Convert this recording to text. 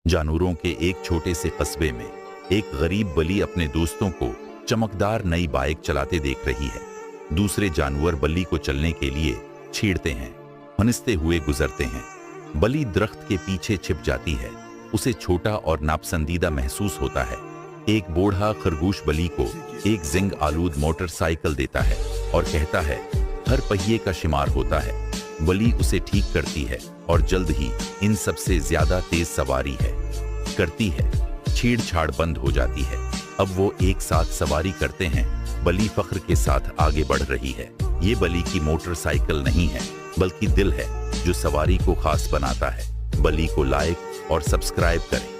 जानवरों के एक छोटे से कस्बे में एक गरीब बली अपने दोस्तों को चमकदार नई बाइक चलाते देख रही है। दूसरे जानवर बली को चलने के लिए छेड़ते हैं, फनिसते हुए गुजरते हैं। बली दरख्त के पीछे छिप जाती है। उसे छोटा और नापसंदीदा महसूस होता है। एक बूढ़ा खरगोश बली को एक जिंग आलूद मोटरसाइकिल देता है और कहता है, हर पहिए का शुमार होता है। बली उसे ठीक करती है और जल्द ही इन सबसे ज्यादा तेज सवारी करती है। छेड़छाड़ बंद हो जाती है। अब वो एक साथ सवारी करते हैं। बली फख्र के साथ आगे बढ़ रही है। ये बली की मोटरसाइकिल नहीं है, बल्कि दिल है जो सवारी को खास बनाता है। बली को लाइक और सब्सक्राइब करें।